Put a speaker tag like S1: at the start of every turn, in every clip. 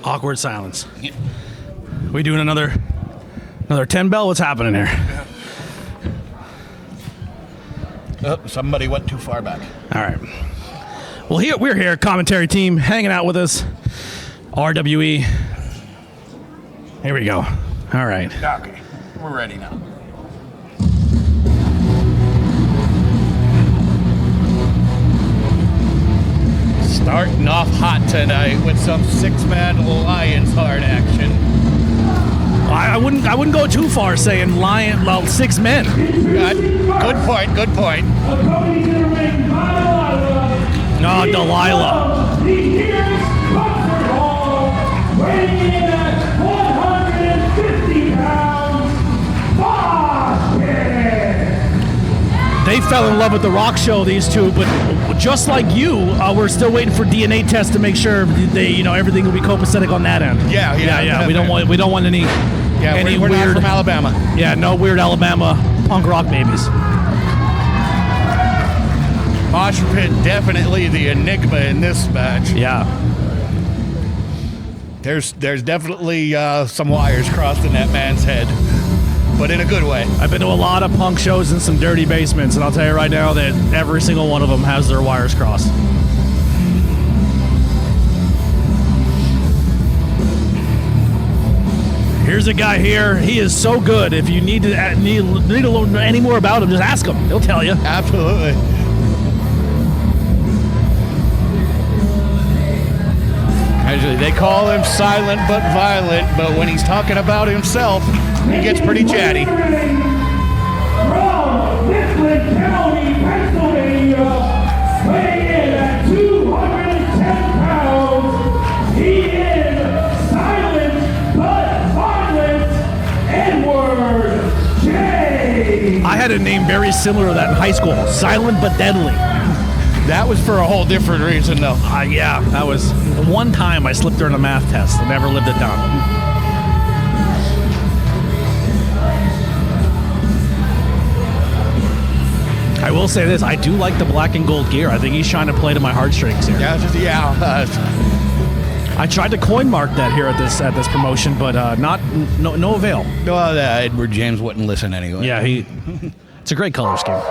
S1: Awkward silence. Yeah. We doing another 10 bell? What's happening here?
S2: Oh, somebody went too far back.
S1: All right. Well, we're here, commentary team, hanging out with us. RWE. Here we go. All right.
S2: Okay, we're ready now. Starting off hot tonight with some six-man Lions Heart action.
S1: I wouldn't go too far saying six men.
S2: Good point.
S1: No, Delilah. They fell in love with the rock show, these two, but just like you, we're still waiting for DNA tests to make sure everything will be copacetic on that end.
S2: Yeah.
S1: We don't want any
S2: we're
S1: weird
S2: not from Alabama.
S1: Yeah, no weird Alabama punk rock babies.
S2: Mosh Pit definitely the enigma in this match.
S1: Yeah.
S2: There's definitely some wires crossed in that man's head, but in a good way.
S1: I've been to a lot of punk shows in some dirty basements, and I'll tell you right now that every single one of them has their wires crossed. Here's a guy here. He is so good. If you need to learn any more about him, just ask him. He'll tell you.
S2: Absolutely. Actually, they call him silent but violent, but when he's talking about himself, he gets pretty chatty.
S3: From Mifflin County, Pennsylvania, weighing in at 210 pounds, he is silent but violent Edward J.
S1: I had a name very similar to that in high school. Silent but deadly.
S2: That was for a whole different reason, though.
S1: Yeah, that was one time I slipped during a math test and never lived it down. I will say this, I do like the black and gold gear. I think he's trying to play to my heartstrings here. I tried to coin mark that here at this promotion, but no avail.
S2: Well, Edward James wouldn't listen anyway.
S1: Yeah, it's a great color scheme.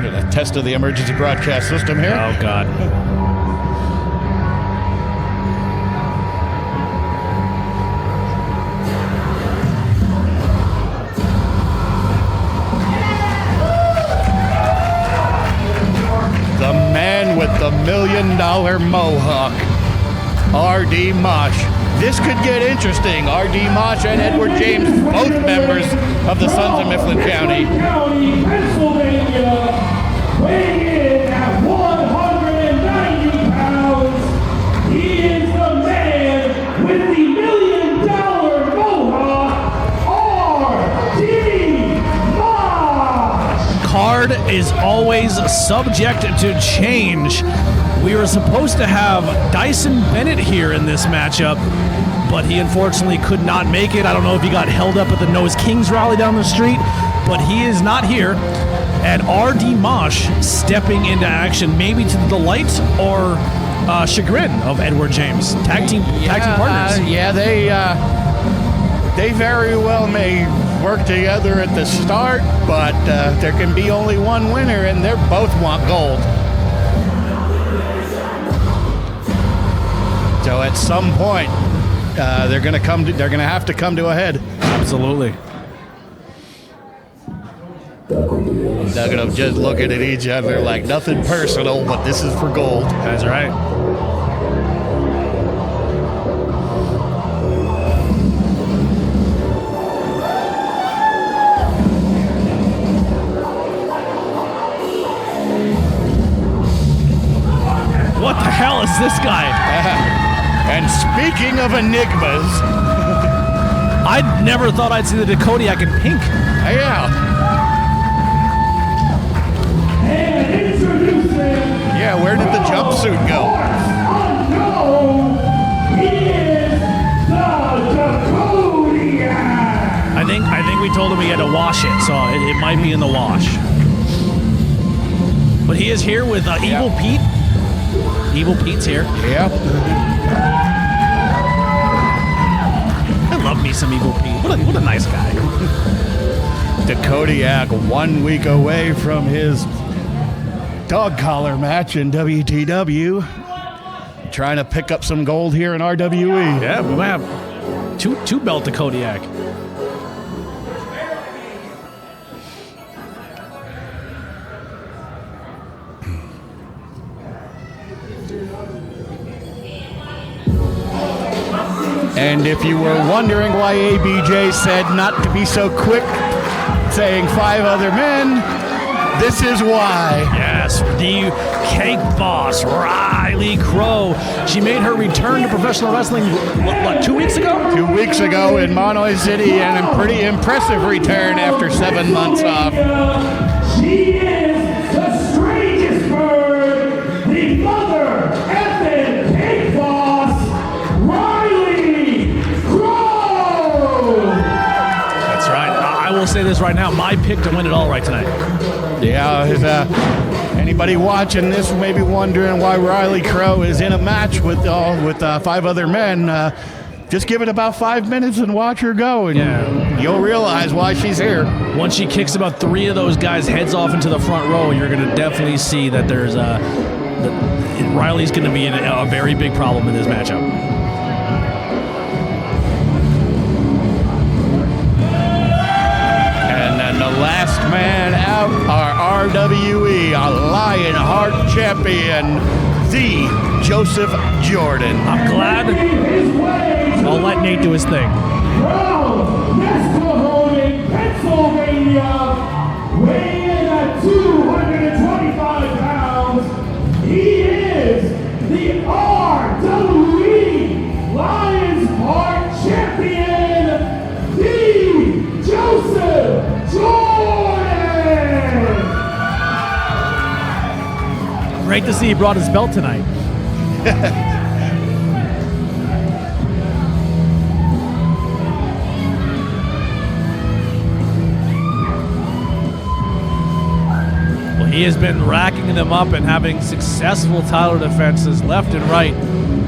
S2: A test of the emergency broadcast system here.
S1: Oh, God.
S2: The man with the $1 million mohawk, R.D. Mosh. This could get interesting. R.D. Mosh and Edward James, both members of the Sons of Mifflin County.
S3: Pennsylvania, weighing in at 190 pounds, he is the man with the $1 million mohawk, R.D. Mosh.
S1: Card is always subject to change. We were supposed to have Dyson Bennett here in this matchup, but he unfortunately could not make it. I don't know if he got held up at the Nose Kings rally down the street, but he is not here. And R.D. Mosh stepping into action, maybe to the delight or chagrin of Edward James. Tag team partners.
S2: They very well may work together at the start, but there can be only one winner, and they both want gold. So at some point, they're going to have to come to a head.
S1: Absolutely.
S2: They're going to just looking at each other like nothing personal, but this is for gold.
S1: That's right. What the hell is this guy?
S2: And speaking of enigmas,
S1: I never thought I'd see the Dakodiak in pink.
S2: Yeah.
S3: And introducing.
S2: Yeah, where did the jumpsuit go?
S3: Unknown, he is the Dakodiak.
S1: I think we told him he had to wash it, so it might be in the wash. But he is here with Evil Pete. Evil Pete's here.
S2: Yep.
S1: I love me some Evil Pete. What a nice guy.
S2: The Kodiak 1 week away from his dog collar match in WTW. Trying to pick up some gold here in RWE.
S1: Yeah, we might have two belt to Kodiak.
S2: And if you were wondering why ABJ said not to be so quick saying 5 other men, this is why.
S1: Yes, the cake boss, Riley Crow. She made her return to professional wrestling, what 2 weeks ago?
S2: 2 weeks ago in Monoy City, and a pretty impressive return after 7 months off.
S3: She is the strangest bird, the mother effing cake boss, Riley Crow.
S1: That's right. I will say this right now. My pick to win it all right tonight.
S2: Yeah, anybody watching this may be wondering why Riley Crow is in a match with 5 other men. Just give it about 5 minutes and watch her go, and you'll realize why she's here.
S1: Once she kicks about 3 of those guys' heads off into the front row, you're going to definitely see that there's Riley's going to be a very big problem in this matchup.
S2: And then the last man out, our RWE, a Lionheart champion, the Joseph Jordan.
S1: I'm glad. I'll let Nate do his thing.
S3: From Nesquehoning, Pennsylvania, weighing in at 225 pounds, he is the RWE Lions Heart champion, the Joseph Jordan.
S1: Great to see he brought his belt tonight. He has been racking them up and having successful title defenses left and right.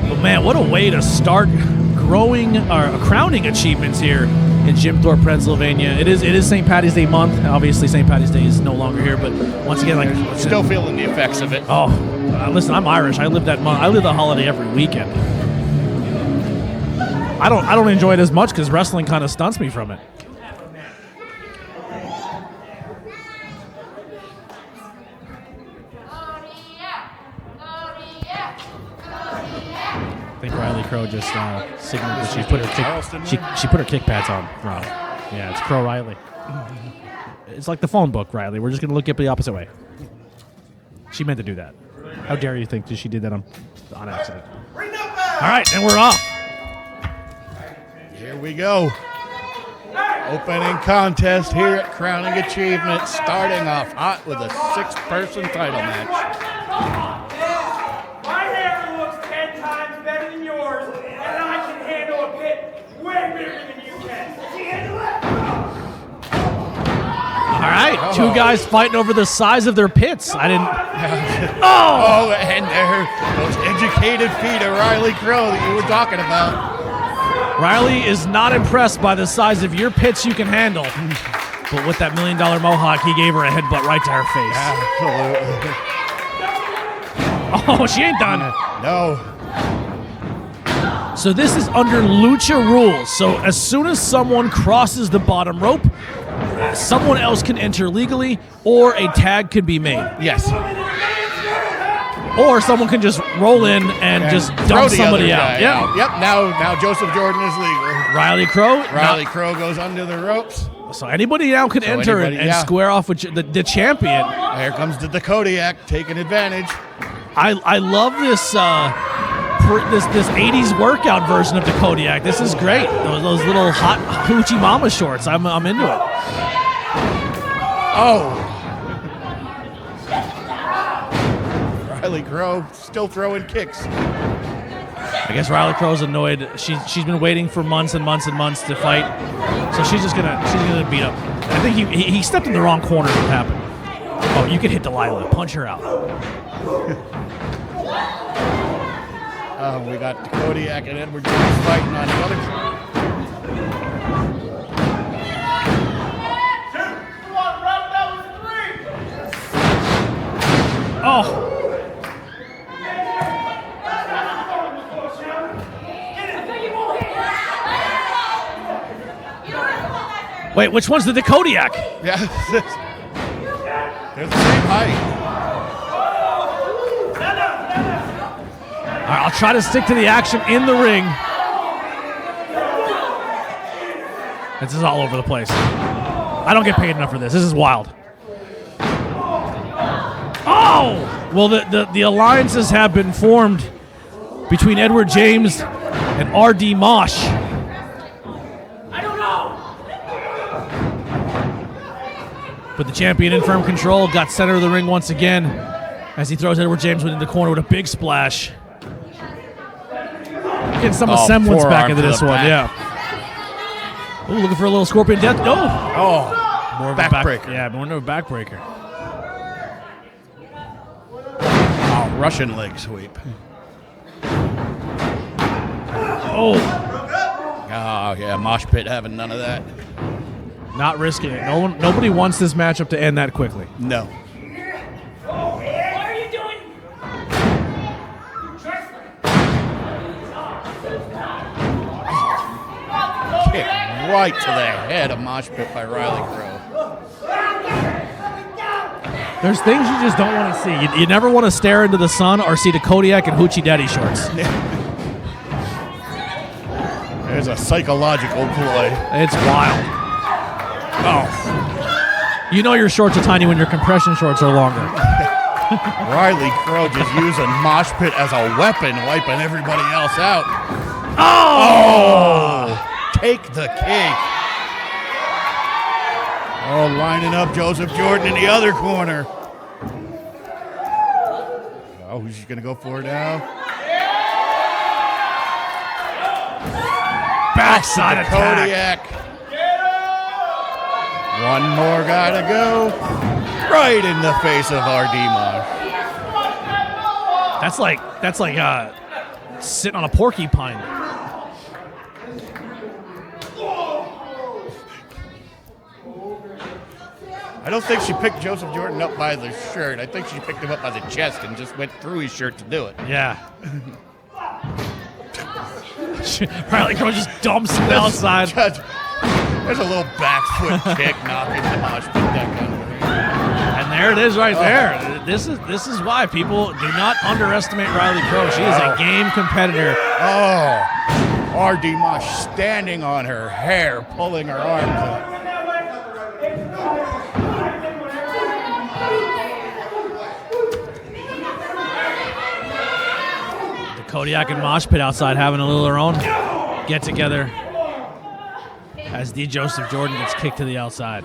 S1: But man, what a way to start crowning achievements here in Jim Thorpe, Pennsylvania. It is St. Patty's Day month. Obviously, St. Patty's Day is no longer here, but once again,
S2: Still feeling the effects of it.
S1: Oh, listen, I'm Irish. I live that month. I live the holiday every weekend. I don't enjoy it as much because wrestling kind of stunts me from it. I think Riley Crow just signaled that she put her kick pads on. Wrong. Yeah, it's Crow Riley. It's like the phone book, Riley. We're just gonna look at the opposite way. She meant to do that. How dare you think that she did that on accident? All right, and we're off.
S2: Here we go. Opening contest here at Crowning Achievement, starting off hot with a 6-person title match.
S4: My hair looks 10 times better than yours, and I can handle a pit way bigger than you can. Can you handle it?
S1: All right, two guys fighting over the size of their pits. I didn't.
S2: Oh, and there, those educated feet of Riley Crow that you were talking about.
S1: Riley is not impressed by the size of your pits you can handle. But with that $1 million mohawk, he gave her a headbutt right to her face.
S2: Absolutely.
S1: Oh, she ain't done.
S2: No.
S1: So this is under Lucha rules. So as soon as someone crosses the bottom rope, someone else can enter legally, or a tag could be made.
S2: Yes.
S1: Or someone can just roll in and just dump somebody out.
S2: Yep. Now Joseph Jordan is legal.
S1: Riley Crow.
S2: Crow goes under the ropes.
S1: So anybody now can enter and square off with the champion.
S2: Here comes the Kodiak taking advantage.
S1: I love this this 80s workout version of the Kodiak. This is great. Those little hot hoochie mama shorts. I'm into it.
S2: Oh. Riley Crow still throwing kicks.
S1: I guess Riley Crow's annoyed. She's been waiting for months and months and months to fight, so she's gonna beat up. I think he stepped in the wrong corner. What happened? Oh, You can hit Delilah. Punch her out.
S2: We got Kodiak and Edward James fighting on the other side.
S1: Oh. Wait, which one's the Kodiak?
S2: Yeah, they're the same height.
S1: All right, I'll try to stick to the action in the ring. This is all over the place. I don't get paid enough for this. This is wild. Oh! Well, the alliances have been formed between Edward James and R.D. Mosh.
S4: I don't know.
S1: But the champion in firm control got center of the ring once again as he throws Edward James into the corner with a big splash. Getting some semblance back into this one, yeah. Ooh, looking for a little scorpion death. No.
S2: Oh,
S1: More of
S2: backbreaker.
S1: Yeah, more of a backbreaker.
S2: Oh, Russian leg sweep.
S1: Oh,
S2: Oh, yeah, Mosh Pit having none of that.
S1: not risking it. Nobody wants this matchup to end that quickly.
S2: No.
S4: What are you doing?
S2: Kick right to the head of Mosh Pit by Riley Crow.
S1: There's things you just don't want to see. You never want to stare into the sun or see the Kodiak and Hoochie Daddy shorts.
S2: There's a psychological ploy.
S1: It's wild. Oh. You know your shorts are tiny when your compression shorts are longer.
S2: Riley Crow just using Mosh Pit as a weapon, wiping everybody else out.
S1: Oh!
S2: Take the cake. Oh, lining up Joseph Jordan in the other corner. Oh, who's she going to go for now?
S1: Backside attack.
S2: Kodiak. One more guy to go. Right in the face of R.D. Mosh.
S1: That's like sitting on a porcupine.
S2: I don't think she picked Joseph Jordan up by the shirt. I think she picked him up by the chest and just went through his shirt to do it.
S1: Yeah. Riley Crow just dumps him outside.
S2: There's a little back foot kick knocking the Mosh Pit back under.
S1: And there it is right there. This is why people do not underestimate Riley Crow. She is a game competitor.
S2: Oh, R.D. Mosh standing on her hair, pulling her arms up.
S1: Kodiak and Mosh Pit outside having a little of their own get together as D. Joseph Jordan gets kicked to the outside.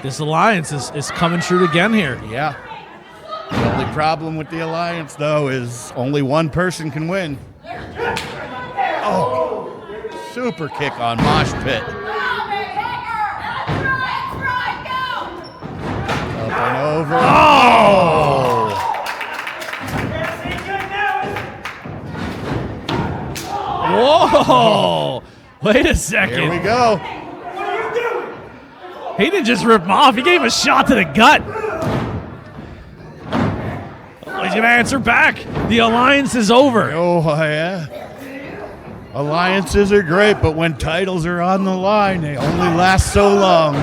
S1: This alliance is coming true again here.
S2: Yeah. The only problem with the alliance, though, is only one person can win. Oh, super kick on Mosh Pit. Up and over. Oh!
S1: Whoa! Wait a second.
S2: Here we go.
S1: He didn't just rip him off. He gave a shot to the gut. Oh, he's going to answer back. The alliance is over.
S2: Oh, yeah. Alliances are great, but when titles are on the line, they only last so long.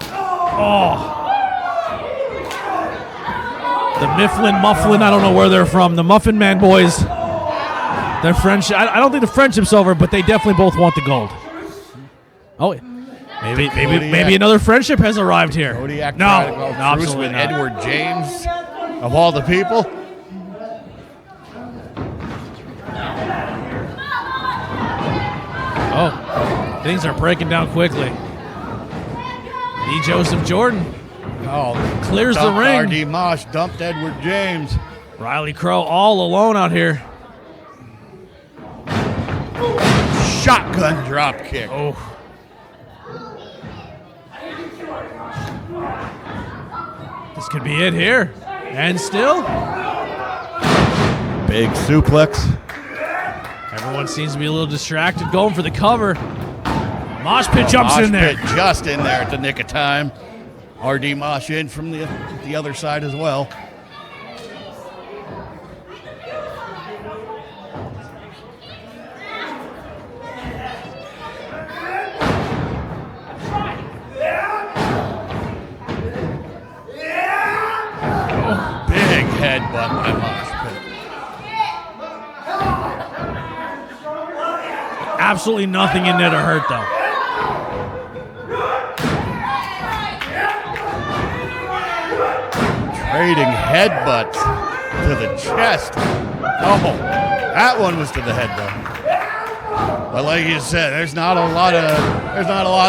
S1: Oh. The Mufflin, I don't know where they're from. The Muffin Man boys. Their friendship, I don't think the friendship's over, but they definitely both want the gold. Oh, maybe another friendship has arrived here.
S2: Kodiak
S1: No,
S2: tried to go truce
S1: absolutely
S2: with
S1: not.
S2: Edward James, of all the people.
S1: Oh, things are breaking down quickly. D. Joseph Jordan
S2: Oh,
S1: clears the
S2: dumped
S1: ring.
S2: R.D. Mosh dumped Edward James.
S1: Riley Crow all alone out here.
S2: Shotgun drop kick.
S1: This could be it here. And still,
S2: Big suplex.
S1: everyone seems to be a little distracted going for the cover. Mosh Pit jumps in there.
S2: Mosh Pit just in there at the nick of time. RD Mosh in from the other side as well. Big headbutt by Mosh Pit.
S1: Absolutely nothing in there to hurt, though.
S2: Trading headbutts to the chest. Oh, that one was to the head though. But like you said, there's not a lot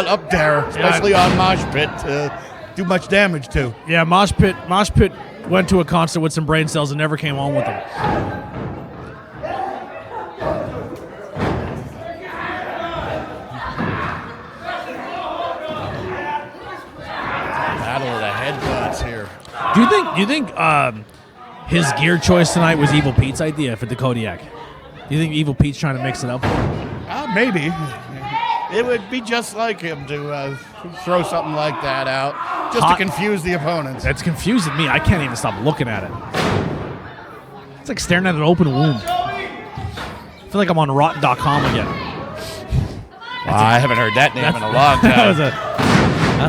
S2: up there, especially on Mosh Pit, to do much damage to.
S1: Yeah, Mosh Pit went to a concert with some brain cells and never came home with them.
S2: Battle of the headbutts here.
S1: Do you think his gear choice tonight was Evil Pete's idea for the Kodiak? Do you think Evil Pete's trying to mix it up?
S2: Maybe. It would be just like him to throw something like that out, just to confuse the opponents.
S1: That's confusing me. I can't even stop looking at it. It's like staring at an open wound. I feel like I'm on rotten.com again.
S2: I haven't heard that name in a long time.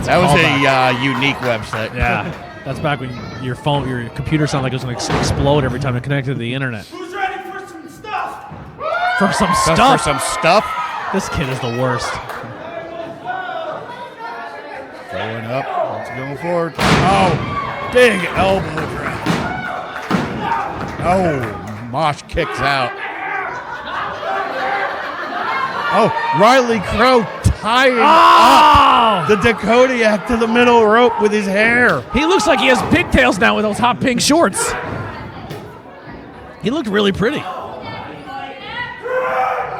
S1: That was
S2: a unique website.
S1: Yeah. That's back when your computer sounded like it was going to explode every time it connected to the internet.
S4: Who's ready for some stuff?
S1: For some
S2: For
S1: stuff.
S2: some stuff.
S1: This kid is the worst.
S2: Going up. It's going forward. Oh, big elbow drop. Oh, Mosh kicks out. Oh, Riley Crow tying up the Dakodiak to the middle rope with his hair.
S1: He looks like he has pigtails now with those hot pink shorts. He looked really pretty.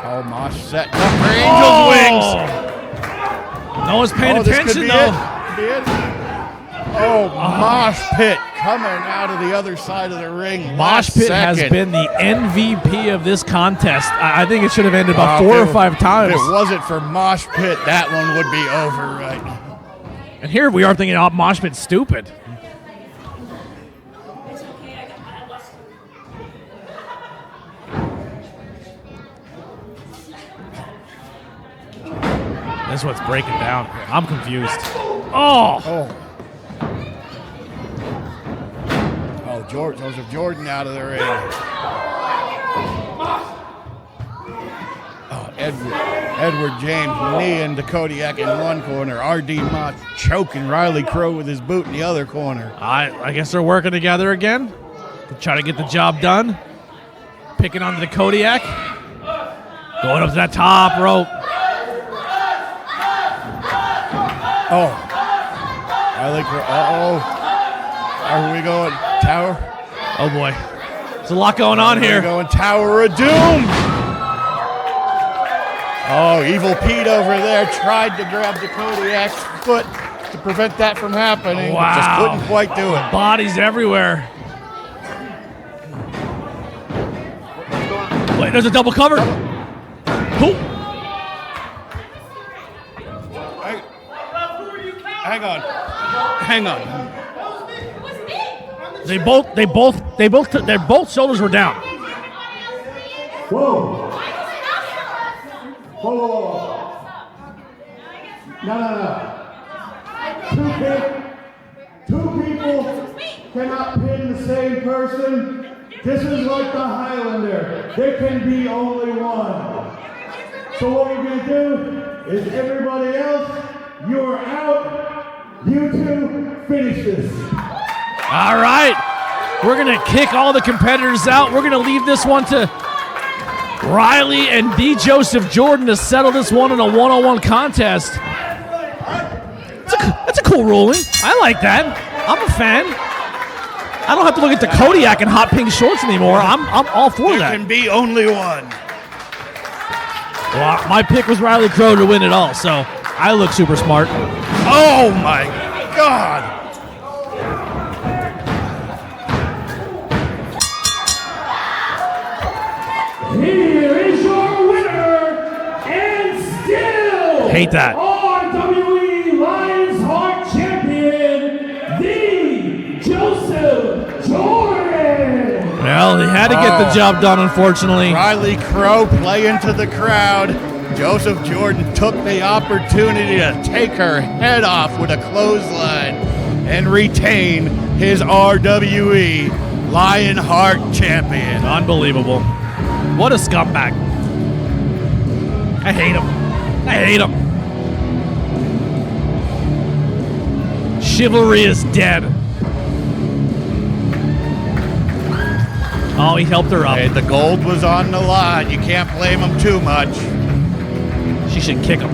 S2: Oh, Mosh setting up for Angel's wings.
S1: No one's paying
S2: This could
S1: attention,
S2: be
S1: though.
S2: it. Could be it. Oh, Mosh Pit coming out of the other side of the ring.
S1: Mosh Pit has been the MVP of this contest. I think it should have ended about 4 or 5 times.
S2: If it wasn't for Mosh Pit, that one would be over right now.
S1: And here we are thinking, oh, Mosh Pit's stupid. This one's breaking down. I'm confused. Oh!
S2: Oh, Joseph Jordan out of the ring. Oh, Edward James kneeing the Kodiak in one corner. RD Mott choking Riley Crow with his boot in the other corner.
S1: I guess they're working together again to try to get the job done. Picking onto the Kodiak. Going up to that top rope.
S2: Oh. Riley Crow. Uh-oh. Are we going Tower?
S1: Oh, boy. There's a lot going on here.
S2: We're going Tower of Doom. Oh, Evil Pete over there tried to grab the Kodiak's foot to prevent that from happening.
S1: Wow.
S2: Just couldn't quite do it.
S1: Bodies everywhere. Wait, there's a double cover. Who?
S2: Hang on.
S1: Their both shoulders were down.
S3: Whoa. Whoa. No. Two people cannot pin the same person. This is like the Highlander. There can be only one. So what we're going to do is everybody else, you're out. You two, finish this.
S1: All right. We're going to kick all the competitors out. We're going to leave this one to Riley and D. Joseph Jordan to settle this one in a one-on-one contest. That's a cool ruling. I like that. I'm a fan. I don't have to look at the Kodiak in hot pink shorts anymore. I'm all for that.
S2: There can be only one.
S1: Well, my pick was Riley Crow to win it all, so I look super smart.
S2: Oh my God.
S1: Hate that.
S3: RWE Lions Heart Champion, the Joseph Jordan.
S1: Well, he had to get the job done, unfortunately.
S2: Riley Crow playing to the crowd. Joseph Jordan took the opportunity to take her head off with a clothesline and retain his RWE Lionheart champion.
S1: Unbelievable. What a scumbag. I hate him. I hate him. Chivalry is dead. Oh, he helped her up.
S2: Hey, the gold was on the line. You can't blame him too much.
S1: She should kick him.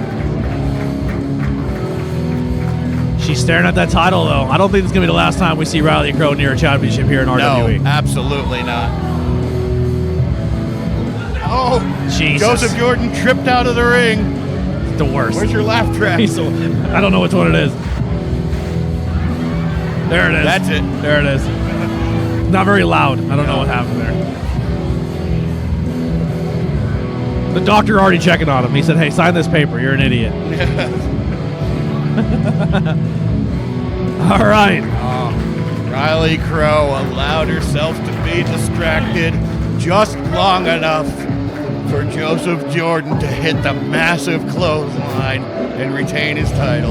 S1: She's staring at that title, though. I don't think it's going to be the last time we see Riley Crow near a championship here in RWE.
S2: No, absolutely not. Oh,
S1: Jesus.
S2: Joseph Jordan tripped out of the ring.
S1: The worst.
S2: Where's your laugh track?
S1: I don't know which one it is. There it is.
S2: That's it.
S1: There it is. Not very loud. I don't know what happened there. The doctor already checking on him. He said, hey, sign this paper. You're an idiot. All right.
S2: Riley Crow allowed herself to be distracted just long enough for Joseph Jordan to hit the massive clothesline and retain his title.